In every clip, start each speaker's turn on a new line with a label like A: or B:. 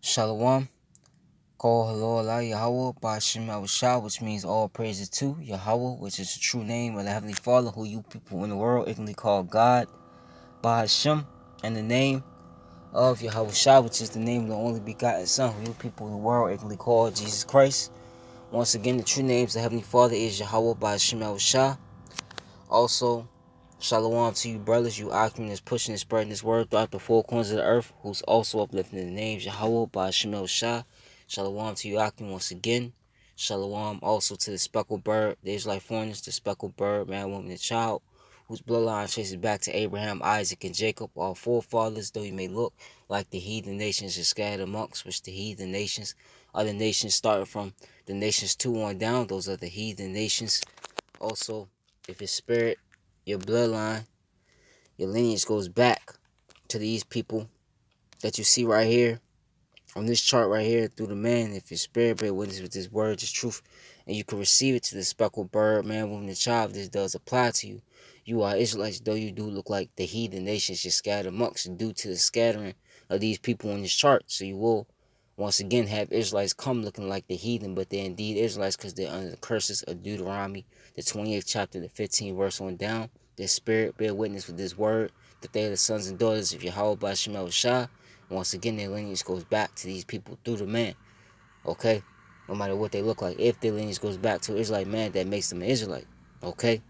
A: Shalom. Call hello Allah Yahweh Ba'Shem Shah, which means all praises to Yahweh, which is the true name of the Heavenly Father, who you people in the world ignorantly call God. Ba'Shem, and the name of Yahweh Shah, which is the name of the only begotten Son, who you people in the world ignorantly call Jesus Christ. Once again, the true names of the Heavenly Father is Yahweh Ba'Shem Shah. Also, Shalom to you brothers, you Akim that's pushing and spreading this word throughout the four corners of the earth, who's also uplifting the names Yahweh by Shemel Shah. Shalom to you Akim once again. Shalom also to the speckled bird, the Israelite foreigners, the speckled bird, man, woman, and child, whose bloodline traces back to Abraham, Isaac, and Jacob, all forefathers, though you may look like the heathen nations are scattered amongst, which the heathen nations, other nations starting from the nations 2 on down, those are the heathen nations. Also, if it's spirit, your bloodline, your lineage goes back to these people that you see right here on this chart right here through the man. If your spirit bear witness with this word, this truth, and you can receive it to the speckled bird, man, woman, and child, this does apply to you. You are Israelites, though you do look like the heathen nations you're scattered amongst due to the scattering of these people on this chart. So you will once again have Israelites come looking like the heathen, but they're indeed Israelites because they're under the curses of Deuteronomy, the 28th chapter, the 15th verse on down. Their spirit bear witness with this word that they are the sons and daughters of Yahweh by Shemel Shah. Once again, their lineage goes back to these people through the man. Okay? No matter what they look like. If their lineage goes back to an Israelite man, that makes them an Israelite. Okay?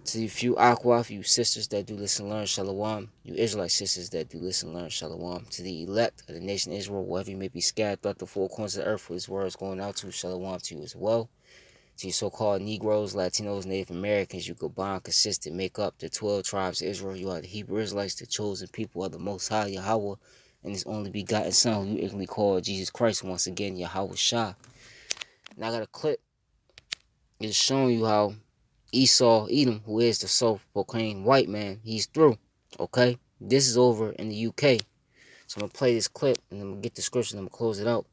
A: To you few Aqua, you sisters that do listen, learn, Shalom. You Israelite sisters that do listen, learn, Shalom. To the elect of the nation of Israel, wherever you may be scattered throughout the four corners of the earth, where his word is going out to, Shalom to you as well. To you so-called Negroes, Latinos, Native Americans, you could bond, consistent, make up the 12 tribes of Israel. You are the Hebrew Israelites, the chosen people of the Most High Yahweh, and his only begotten Son, who you ignorantly call Jesus Christ. Once again, Yahweh Shah. Now I got a clip. It's showing you how Esau, Edom, who is the self-proclaimed white man, he's through. Okay? This is over in the UK. So I'm going to play this clip, and I'm going to get the scripture, and I'm going to close it out.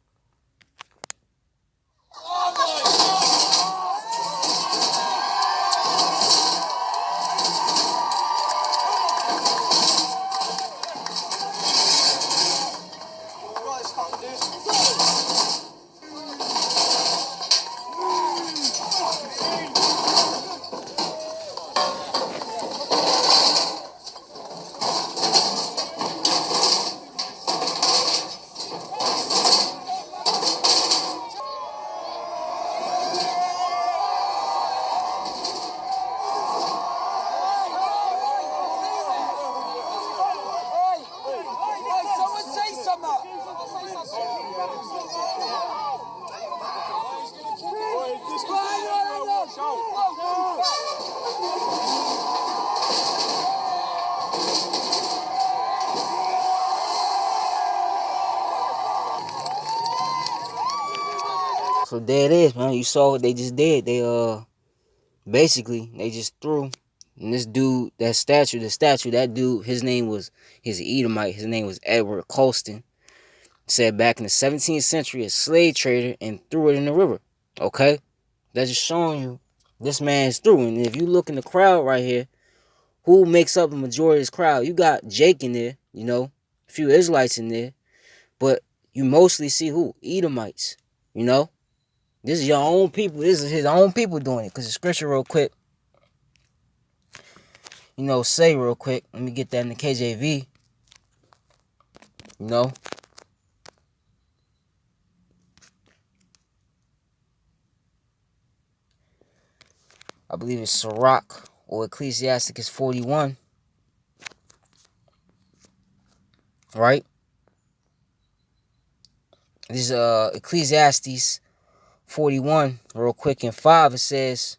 A: So there it is, man. You saw what they just did. They basically they just threw, and this dude, that statue, that dude, he's an Edomite. His name was Edward Colston. Said back in the 17th century, a slave trader, and threw it in the river. Okay, that's just showing you this man's through. And if you look in the crowd right here, who makes up the majority of this crowd? You got Jake in there, you know, a few Israelites in there, but you mostly see who? Edomites, you know. This is your own people. This is his own people doing it. Because the scripture real quick, say real quick. Let me get that in the KJV. You know. I believe it's Sirach or Ecclesiasticus 41. Right? This is Ecclesiastes 41 real quick. In 5 it says,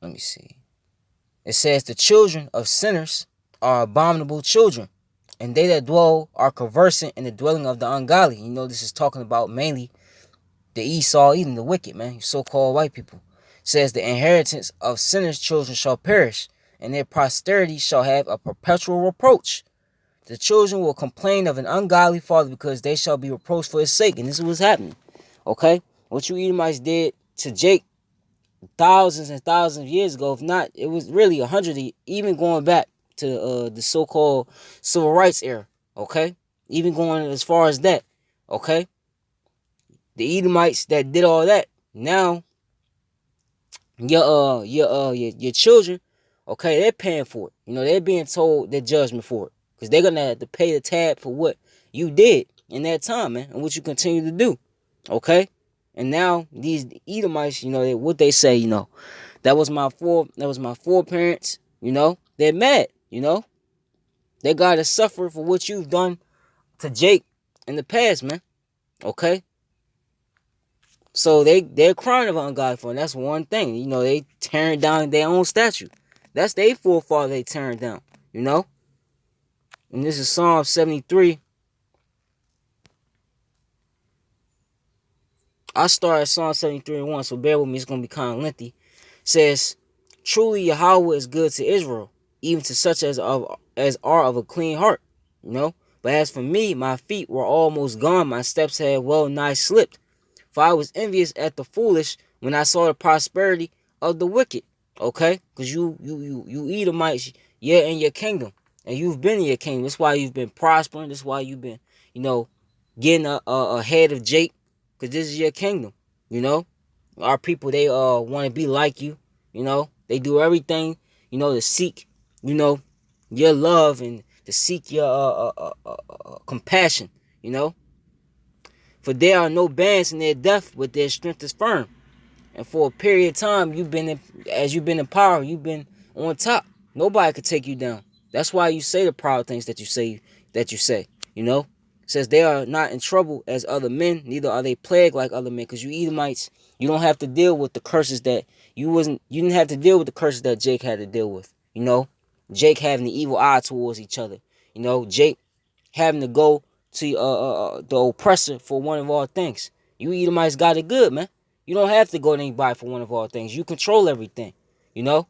A: let me see. It says the children of sinners are abominable children, and they that dwell are conversant in the dwelling of the ungodly. You know, this is talking about mainly the Esau, Edom, the wicked, man, so-called white people. It says the inheritance of sinners' children shall perish, and their posterity shall have a perpetual reproach. The children will complain of an ungodly father because they shall be reproached for his sake. And this is what's happening. Okay? What you Edomites did to Jake thousands and thousands of years ago, if not, it was really 100, even going back to the so-called civil rights era. Okay, even going as far as that. Okay, the Edomites that did all that. Now your children, okay, they're paying for it. You know, they're being told their judgment for it because they're gonna have to pay the tab for what you did in that time, man, and what you continue to do. Okay, and now these Edomites, you know, what they say, you know, that was my foreparents. You know, they're mad. You know, they gotta suffer for what you've done to Jake in the past, man. Okay, so they're crying about ungodly for, and that's one thing. You know, they tearing down their own statue. That's their forefather they tearing down. You know, and this is Psalm 73. I start at Psalm 73 and 1, so bear with me. It's gonna be kind of lengthy. It says, "Truly Yahweh is good to Israel, even to such as are of a clean heart." You know, but as for me, my feet were almost gone. My steps had well nigh slipped. For I was envious at the foolish when I saw the prosperity of the wicked. Okay? Because you Edomites, you're in your kingdom. And you've been in your kingdom. That's why you've been prospering. That's why you've been, you know, getting ahead of Jake. Because this is your kingdom. You know? Our people, they want to be like you. You know? They do everything, you know, to seek, you know, your love and to seek your compassion. You know? For there are no bands in their death, but their strength is firm. And for a period of time, as you've been in power, you've been on top. Nobody could take you down. That's why you say the proud things that you say. You know, it says they are not in trouble as other men, neither are they plagued like other men. Because you Edomites, you don't have to deal with the curses that you didn't have to deal with the curses that Jake had to deal with. You know, Jake having the evil eye towards each other. You know, Jake having to go to the oppressor for one of all things. You Edomites got it good, man. You don't have to go to anybody for one of all things. You control everything. You know?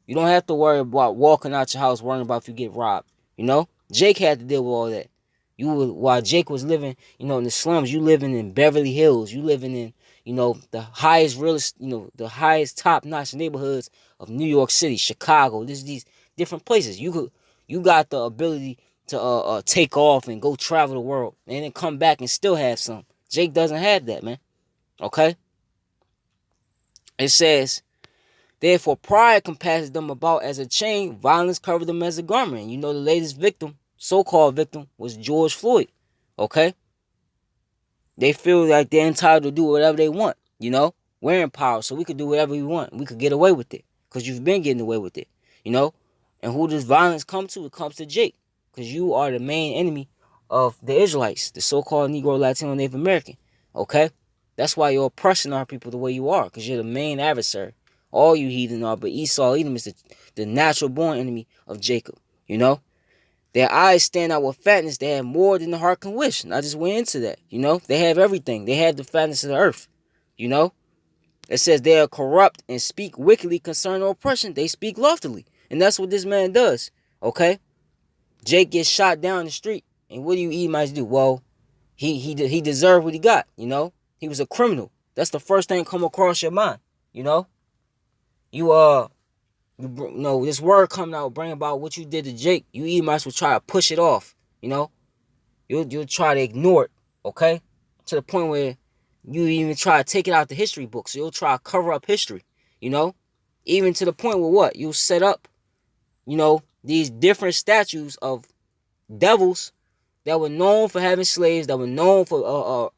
A: You don't have to worry about walking out your house worrying about if you get robbed. You know? Jake had to deal with all that. While Jake was living, you know, in the slums, you living in Beverly Hills. You living in, you know, the highest the highest top notch neighborhoods of New York City, Chicago. These different places. You got the ability to take off and go travel the world and then come back and still have some. Jake doesn't have that, man. Okay? It says, therefore pride compasses them about as a chain, violence covered them as a garment. You know, the latest victim, so-called victim, was George Floyd. Okay? They feel like they're entitled to do whatever they want, you know? We're in power, so we could do whatever we want. We could get away with it. Because you've been getting away with it, you know? And who does violence come to? It comes to Jake. Because you are the main enemy of the Israelites, the so-called Negro, Latino, Native American. Okay? That's why you're oppressing our people the way you are. Because you're the main adversary. All you heathen are, but Esau, Edom is the natural born enemy of Jacob, you know? Their eyes stand out with fatness. They have more than the heart can wish. And I just went into that. You know, they have everything. They have the fatness of the earth. You know, it says they are corrupt and speak wickedly concerning oppression. They speak loftily. And that's what this man does. Okay? Jake gets shot down the street. And what do you Edomites do? Well, he deserved what he got. You know, he was a criminal. That's the first thing come across your mind. You know, you know, this word coming out, bring about what you did to Jake. You Edomites will try to push it off. You know, you'll try to ignore it, okay? To the point where you even try to take it out the history books. You'll try to cover up history, you know? Even to the point where what? You'll set up, you know, these different statues of devils that were known for having slaves, that were known for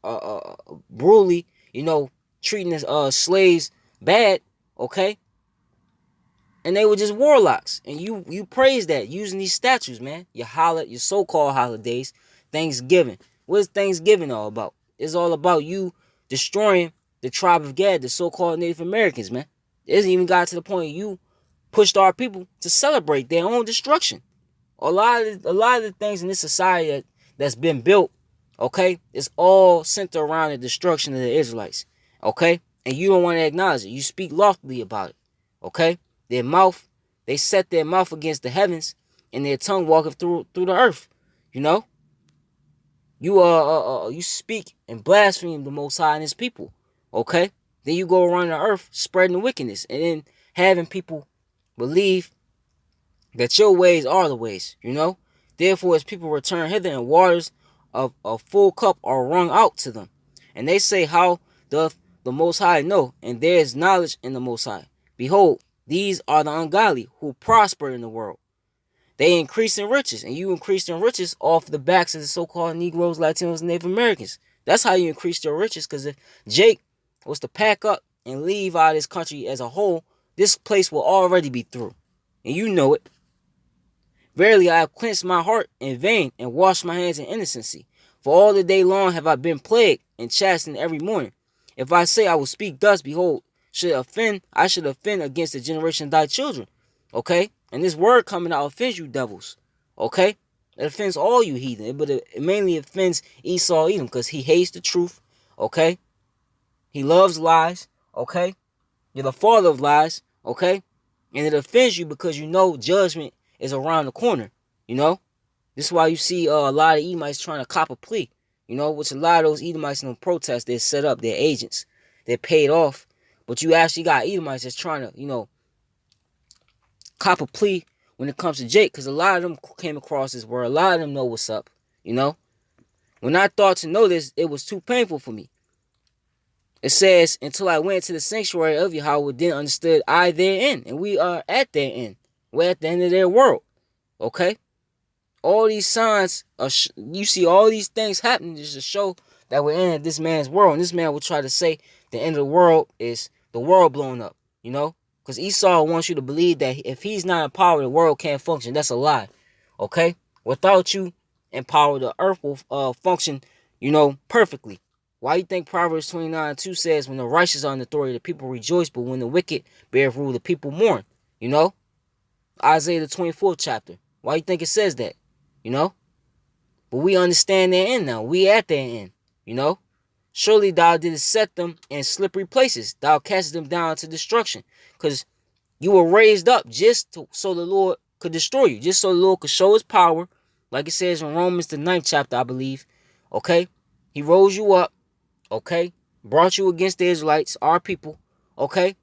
A: brutally, you know, treating slaves bad, okay? And they were just warlocks. And you praise that using these statues, man. Your so-called holidays, Thanksgiving. What is Thanksgiving all about? It's all about you destroying the tribe of Gad, the so-called Native Americans, man. It even got to the point you pushed our people to celebrate their own destruction. A lot of the things in this society that's been built, okay, it's all centered around the destruction of the Israelites, okay? And you don't want to acknowledge it. You speak loftily about it, okay? Their mouth, they set their mouth against the heavens, and their tongue walketh through the earth. You know, you speak and blaspheme the Most High and His people, okay? Then you go around the earth spreading the wickedness, and then having people believe that your ways are the ways, you know? Therefore, as people return hither, and waters of a full cup are wrung out to them. And they say, how doth the Most High know? And there is knowledge in the Most High. Behold, these are the ungodly who prosper in the world. They increase in riches, and you increased in riches off the backs of the so-called Negroes, Latinos, and Native Americans. That's how you increased your riches, because if Jake was to pack up and leave out of this country as a whole, this place will already be through. And you know it. Verily, I have cleansed my heart in vain, and washed my hands in innocency. For all the day long have I been plagued and chastened every morning. If I say I will speak thus, behold, I should offend against the generation of thy children. Okay? And this word coming out offends you devils. Okay? It offends all you heathen, but it mainly offends Esau Edom, because he hates the truth. Okay? He loves lies. Okay? You're the father of lies. Okay? And it offends you because you know judgment is around the corner. You know? This is why you see a lot of Edomites trying to cop a plea. You know, which a lot of those Edomites in the protests, they're set up, they're agents. They're paid off. But you actually got Edomites that's trying to, cop a plea when it comes to Jake. Because a lot of them came across this word. A lot of them know what's up. You know? When I thought to know this, it was too painful for me. It says, until I went to the sanctuary of Yahweh, then understood I therein. And we are at their end. We're at the end of their world. Okay? All these signs, you see all these things happening just to show that we're in this man's world. And this man will try to say the end of the world is the world blowing up, you know? Because Esau wants you to believe that if he's not in power, the world can't function. That's a lie, okay? Without you in power, the earth will function, perfectly. Why you think Proverbs 29:2 says, when the righteous are in authority, the people rejoice, but when the wicked bear rule, the people mourn, you know? Isaiah the 24th chapter. Why you think it says that? You know? But we understand their end now. We at their end. You know? Surely thou didst set them in slippery places. Thou castest them down to destruction. Because you were raised up so the Lord could destroy you. Just so the Lord could show his power. Like it says in Romans the 9th chapter, I believe. Okay? He rose you up. Okay? Brought you against the Israelites, our people. Okay?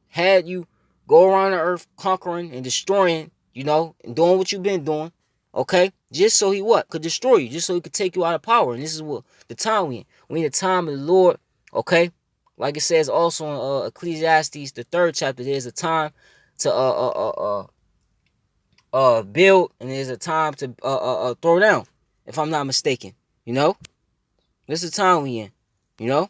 A: Had you go around the earth conquering and destroying, and doing what you've been doing. Okay? Just so he could destroy you. Just so he could take you out of power. And this is what the time we in. We in the time of the Lord. Okay? Like it says also in Ecclesiastes, the 3rd chapter, there's a time to build, and there's a time to throw down, if I'm not mistaken. You know? This is the time we in. You know?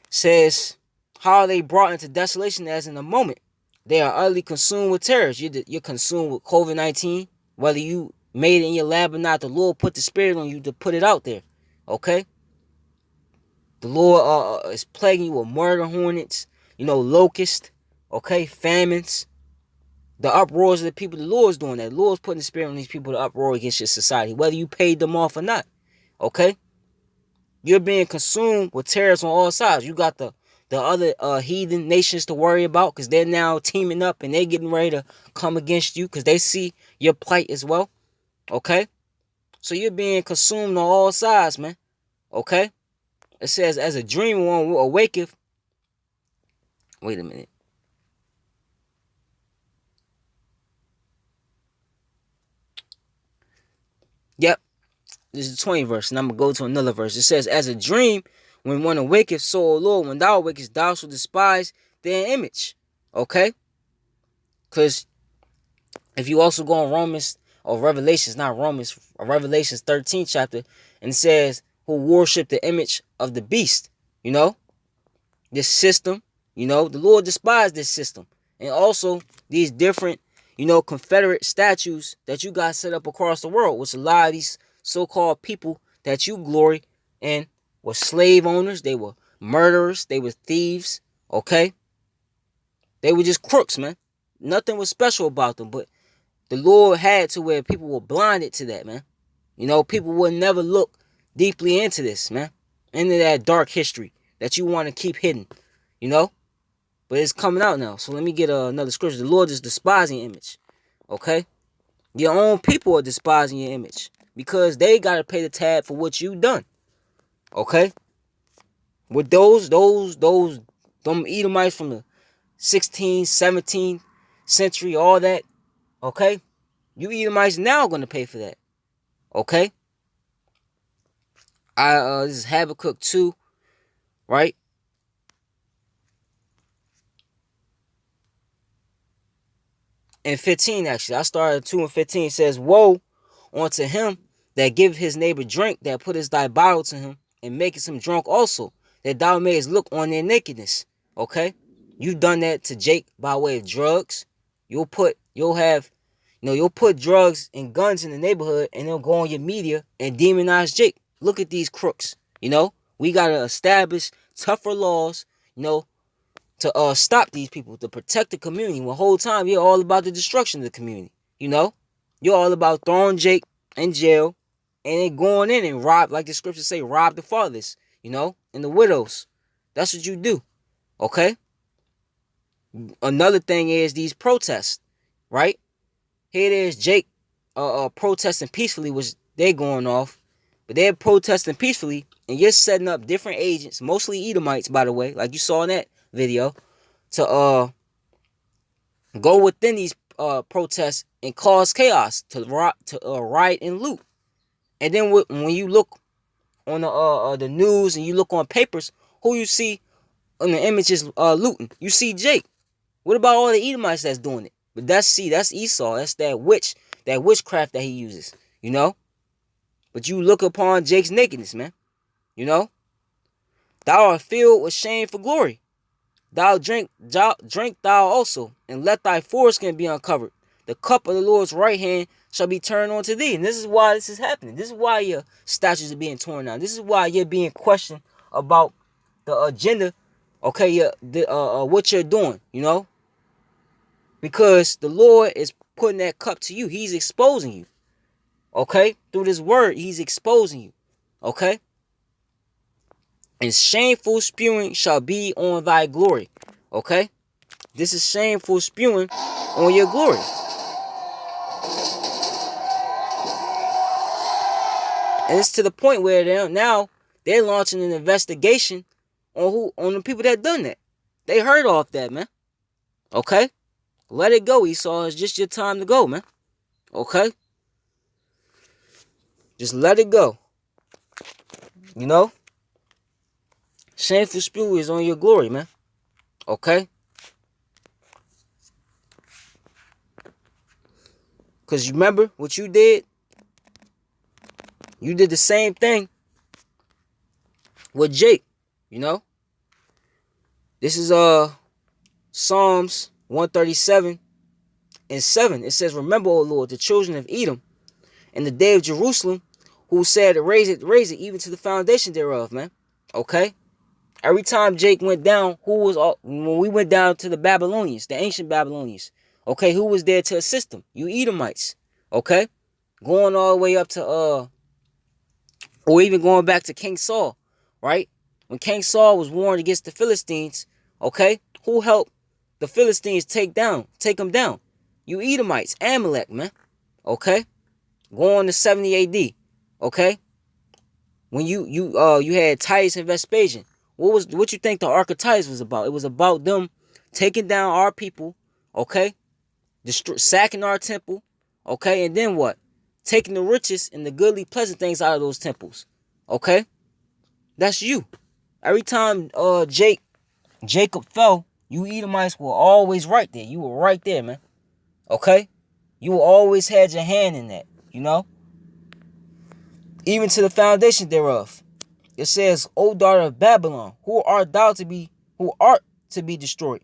A: Says, how are they brought into desolation as in a moment? They are utterly consumed with terrors. You're consumed with COVID-19. Whether you made it in your lab or not, the Lord put the spirit on you to put it out there. Okay? The Lord is plaguing you with murder hornets, locusts, okay, famines. The uproars of the people, the Lord's doing that. The Lord's putting the spirit on these people to uproar against your society, whether you paid them off or not. Okay? You're being consumed with terrorists on all sides. You got the other heathen nations to worry about, because they're now teaming up and they're getting ready to come against you because they see your plight as well. Okay? So you're being consumed on all sides, man. Okay? It says, as a dream one awaketh. Wait a minute. Yep. This is the 20th verse, and I'm going to go to another verse. It says, as a dream, when one awaketh, so, O Lord, when thou awakest, thou shalt despise their image. Okay? Because if you also go on Romans, or Revelations, not Romans, Revelations 13th chapter, and it says, who worship the image of the beast, this system, the Lord despised this system. And also these different, Confederate statues that you got set up across the world, which a lot of these so-called people that you glory in were slave owners, they were murderers, they were thieves, okay? They were just crooks, man. Nothing was special about them, but the Lord had to where people were blinded to that, man. People would never look deeply into this, man. Into that dark history that you want to keep hidden, But it's coming out now. So let me get another scripture. The Lord is despising your image, okay? Your own people are despising your image because they got to pay the tab for what you done, okay? With them Edomites from the 16th, 17th century, all that, Okay? You Edomites now going to pay for that. Okay? This is Habakkuk 2, right? And 15, actually. I started 2 and 15. It says, woe unto him that give his neighbor drink, that putteth thy bottle to him, and maketh him drunk also, that thou mayest look on their nakedness. Okay? You've done that to Jake by way of drugs. You'll put drugs and guns in the neighborhood, and they'll go on your media and demonize Jake. Look at these crooks. We gotta establish tougher laws, you know, to stop these people, to protect the community. When the whole time you're all about the destruction of the community. You know, you're all about throwing Jake in jail and then going in and rob, like the scriptures say, rob the fatherless, and the widows. That's what you do. Okay. Another thing is these protests, right? Here it is, Jake, protesting peacefully, which they're going off, but they're protesting peacefully, and you're setting up different agents, mostly Edomites, by the way, like you saw in that video, to go within these protests and cause chaos, to riot and loot. And then when you look on the news and you look on papers, who you see on the images looting? You see Jake. What about all the Edomites that's doing it? But that's Esau. That's that witchcraft that he uses. You know. But you look upon Jake's nakedness, man. You know. Thou art filled with shame for glory. Thou drink thou also, and let thy foreskin be uncovered. The cup of the Lord's right hand shall be turned unto thee. And this is why this is happening. This is why your statues are being torn down. This is why you're being questioned about the agenda, okay, what you're doing, because the Lord is putting that cup to you. He's exposing you, okay? Through this word, he's exposing you, okay? And shameful spewing shall be on thy glory, okay? This is shameful spewing on your glory. And it's to the point where they're launching an investigation on the people that done that. They heard off that, man. Okay? Let it go, Esau. It's just your time to go, man. Okay? Just let it go. You know? Shameful spew is on your glory, man. Okay? Because you remember what you did? You did the same thing with Jake. You know? This is Psalms 137 and 7. It says, remember, O Lord, the children of Edom, and the day of Jerusalem, who said, raise it, even to the foundation thereof, man. Okay? Every time Jake went down, when we went down to the Babylonians, the ancient Babylonians, okay, who was there to assist them? You Edomites, okay? Going all the way up to, or even going back to King Saul, right? When King Saul was warned against the Philistines, okay, who helped the Philistines take them down? You Edomites, Amalek, man, okay? Going to 70 AD, okay? When you had Titus and Vespasian, what you think the Ark of Titus was about? It was about them taking down our people, okay? Sacking our temple, okay? And then what? Taking the richest and the goodly, pleasant things out of those temples, okay? That's you. Every time Jacob fell, you Edomites were always right there. You were right there, man. Okay? You always had your hand in that, even to the foundation thereof. It says, O daughter of Babylon, who art to be destroyed?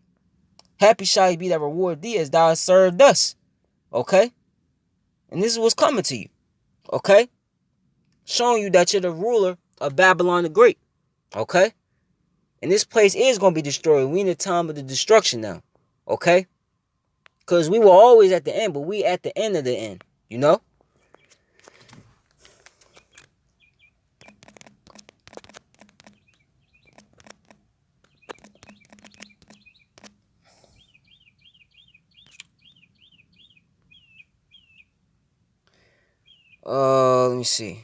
A: Happy shall he be that reward thee as thou hast served us. Okay? And this is what's coming to you. Okay? Showing you that you're the ruler of Babylon the Great. Okay? And this place is going to be destroyed. We in the time of the destruction now. Okay? Because we were always at the end, but we at the end of the end. You know? Let me see.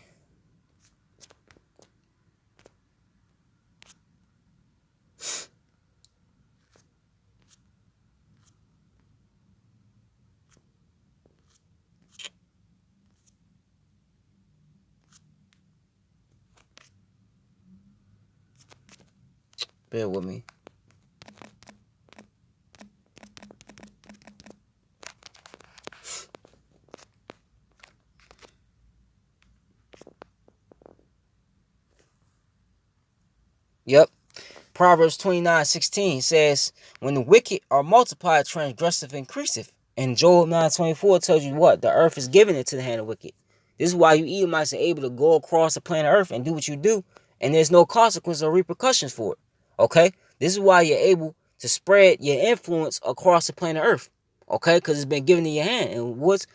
A: Bear with me. Yep. Proverbs 29:16 says, when the wicked are multiplied, transgressive increaseth. And Job 9:24 tells you what? The earth is given into the hand of wicked. This is why you Edomites are able to go across the planet Earth and do what you do, and there's no consequence or repercussions for it. Okay? This is why you're able to spread your influence across the planet Earth. Okay? Because it's been given in your hand. And what's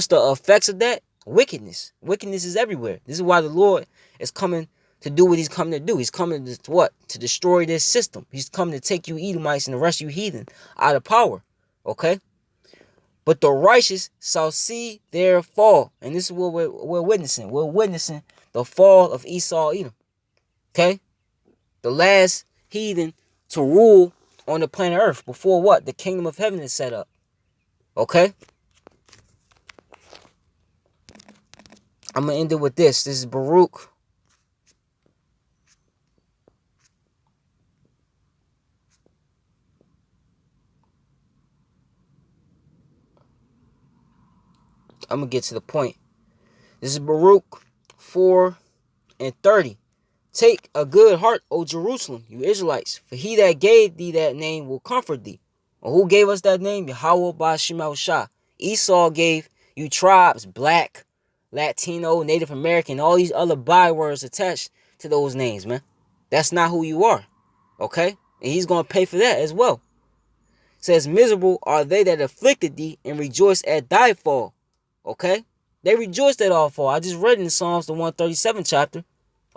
A: the effects of that? Wickedness. Wickedness is everywhere. This is why the Lord is coming to do what he's coming to do. He's coming to what? To destroy this system. He's coming to take you Edomites and the rest of you heathen out of power. Okay? But the righteous shall see their fall. And this is what we're witnessing. We're witnessing the fall of Esau, Edom. Okay? The last heathen to rule on the planet Earth before what? The kingdom of heaven is set up. Okay? I'm going to end it with this. This is Baruch. I'm going to get to the point. This is Baruch 4:30. Take a good heart, O Jerusalem, you Israelites, for he that gave thee that name will comfort thee. Or who gave us that name? Yahweh Ba'ashem Yahushua. Esau gave you tribes, black, Latino, Native American, all these other bywords attached to those names, man. That's not who you are. Okay? And he's going to pay for that as well. It says, miserable are they that afflicted thee and rejoice at thy fall. Okay? They rejoiced at all fall. I just read in Psalms, the 137 chapter.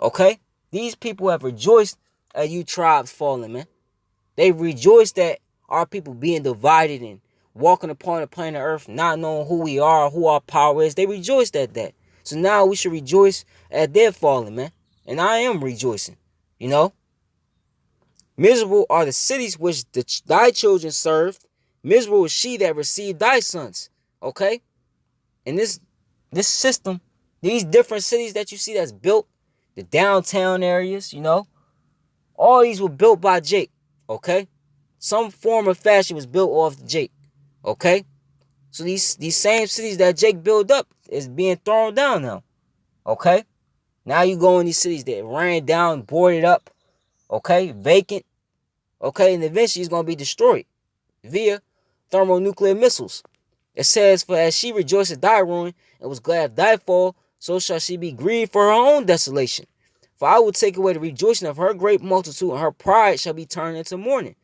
A: Okay? These people have rejoiced at you tribes falling, man. They rejoiced at our people being divided and walking upon the planet Earth, not knowing who we are, who our power is. They rejoiced at that. So now we should rejoice at their falling, man. And I am rejoicing, you know. Miserable are the cities which thy children served. Miserable is she that received thy sons. Okay? And this system, these different cities that you see that's built, the downtown areas, you know, all these were built by Jake, okay? Some form of fashion was built off Jake, okay? So these same cities that Jake built up is being thrown down now, okay? Now you go in these cities that ran down, boarded up, okay, vacant, okay, and eventually it's going to be destroyed via thermonuclear missiles. It says, for as she rejoiced at thy ruin and was glad of thy fall, so shall she be grieved for her own desolation. For I will take away the rejoicing of her great multitude, and her pride shall be turned into mourning.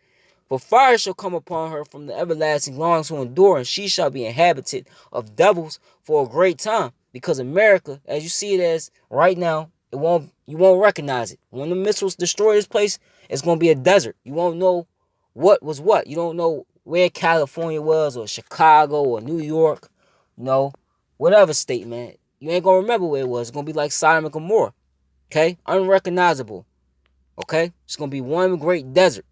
A: For fire shall come upon her from the everlasting long to endure, and she shall be inhabited of devils for a great time. Because America, as you see it as right now, you won't recognize it. When the missiles destroy this place, it's going to be a desert. You won't know what was what. You don't know where California was, or Chicago, or New York, you know, whatever state, man. You ain't going to remember where it was. It's going to be like Sodom and Gomorrah. Okay? Unrecognizable. Okay? It's going to be one great desert.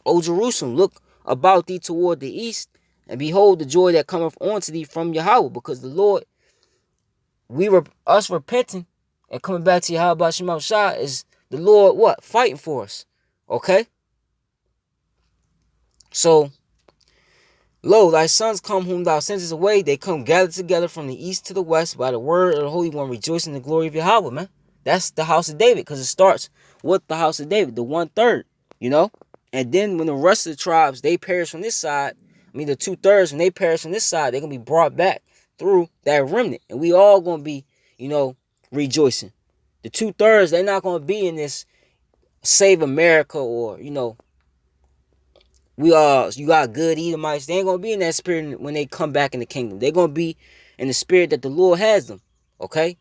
A: O Jerusalem, look about thee toward the east, and behold the joy that cometh unto thee from Yahweh, because the Lord, us repenting and coming back to Yahweh Ba'ashem Yahushua is the Lord what? Fighting for us. Okay? So, lo, thy sons come whom thou sentest away. They come gathered together from the east to the west by the word of the Holy One, rejoicing in the glory of Yahweh, man. That's the house of David, because it starts with the house of David, the 1/3, you know? And then when the rest of the tribes, they perish from this side, I mean the 2/3, when they perish from this side, they're going to be brought back through that remnant. And we all going to be, you know, rejoicing. The 2/3, they're not going to be in this Save America, or, you know, you got good Edomites. They ain't going to be in that spirit when they come back in the kingdom. They're going to be in the spirit that the Lord has them. Okay?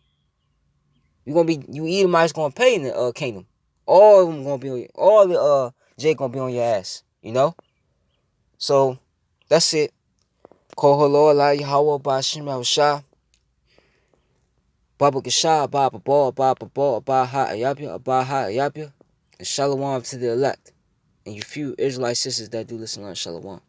A: You Edomites going to pay in the kingdom. All of them going to be, all the Jake going to be on your ass. You know? So, that's it. Koholo Allah Yahweh Ba'ashem Yahushua. Baba Gashah, Baba Ba, Baba Ba, Baha Ayabya, Baha Ayabya. And Shalom to the elect. And you few Israelite sisters that do listen on Shalom.